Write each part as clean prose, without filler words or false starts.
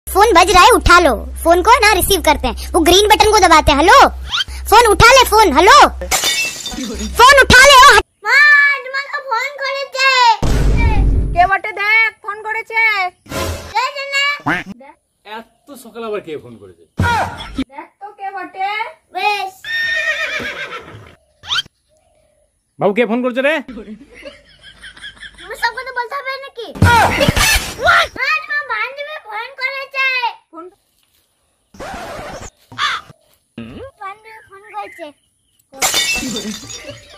Phone बज रहा है, उठा लो। फोन को ना रिसीव करते हैं, वो ग्रीन बटन को दबाते हैं। हेलो, फोन उठा ले। फोन, हेलो, फोन उठा ले। মা, তোমাকে ফোন করেছে। কে বটে দেখ, ফোন করেছে। এত সকাল আবার কে ফোন করেছে? দেখ তো কে বটে। বেশ, বাবু কে ফোন করছে রে? তুমি সব কথা বলতে হবে নাকি? মা, তোমার বান্ধবী ফোন করেছে। বান্ধবী ফোন করেছে।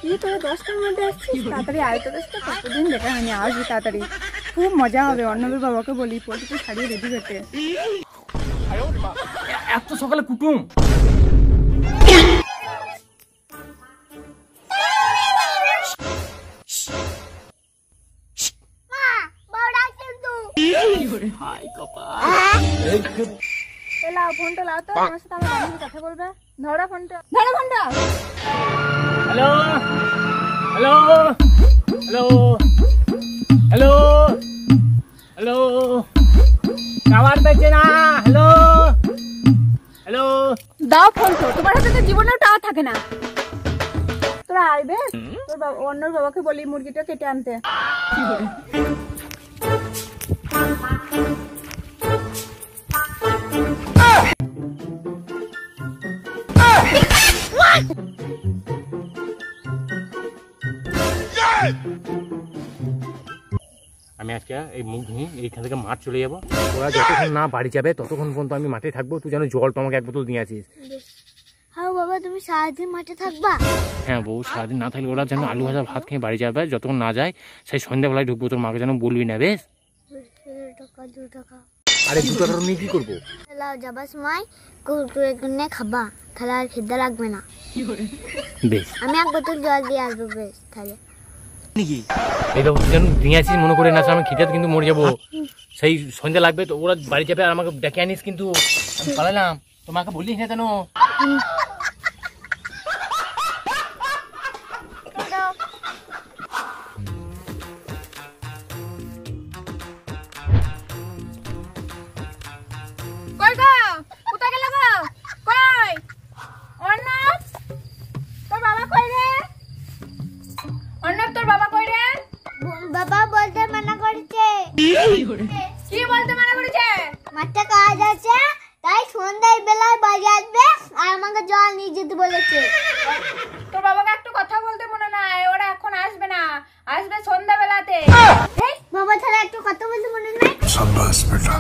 তুই তোরা 10টার মধ্যে আসছিস, তাড়াতাড়ি আয়। তোদের সাথে কতদিন দেখা হয়নি, আসবি তাড়াতাড়ি। খুব মজা হবে। অর্ণবের বাবাকে বলি পোলট্রিটা ছাড়িয়ে রেডি করতে। এত সকালে কুটুম? মা, বড়া কিন্তু। হাই কপাল। লাও ফোনটা, লাও তো। আমার সাথে আমার বান্ধবী কথা বলবে। ধরো ফোনটা, ধরো ফোনটা। Hello hello hello hello hello, tower পেয়েছে না? হ্যালো হ্যালো, দাও ফোন তো। তোমার হাতে তো জীবনেও টাওয়ার থাকে না। তোরা আইবে, তোর অন্যর বাবাকে বলি মুরগিটা কেটে আনতে। আমি আজকে এই মুখ ধুয়ে এইখান থেকে মাঠ চলে যাবো। ওরা যতক্ষণ না বাড়ি যাবে ততক্ষণ পর্যন্ত আমি মাঠে থাকবো। তুই যেন জল তো আমাকে এক বোতল নিয়ে আসিস। হ্যাঁ বাবা, তুমি সারাদিন মাঠে থাকবা? হ্যাঁ বউ, সারাদিন না থাকলে ওরা যেন আলু ভাজা ভাত খেয়ে বাড়ি যাবে। যতক্ষণ না যায় সেই সন্ধ্যাবেলায় ঢুকবো। তোর মাকে যেন বলবি না, বেশ? 2 টাকা। আরে 2 টাকা নিয়ে কি করবো? লাও, যাবার সময় কুরকুরে কিনে খাবা, তাহলে আর খিদে লাগবে না। বেশ, আমি এক বোতল জল দিয়ে আসবো। বেশ, তাহলে এই বাবু তুই যেন নিয়ে আসিস, মনে করে না। আমি খিদে কিন্তু মরে যাবো। সেই সন্ধ্যা লাগবে তো ওরা বাড়ি যাবে, আর আমাকে ডেকে আনিস কিন্তু। আমি পালালাম, তোমাকে বলিস না কেন? কই গো, কোথায় গেল গো? কই অর্ণব, তোর বাবা কই রে? অর্ণব, তোর বাবা কই রে? বাবা বলতে মানা করেছে। কি বলতে মানা করেছে? মাঠে কাজ আছে, তাই সন্ধ্যার বেলায় বাড়ি আসবে, আর আমাকে জল নিয়ে যেতে বলেছে। তোর বাবাকে একটু কথা বলতে মনে নাই? ওরা এখন আসবে না, আসবে সন্ধ্যাবেলাতে। বাবা, তাহলে একটু কথা বলতে মনে নাই? शाबाश बेटा।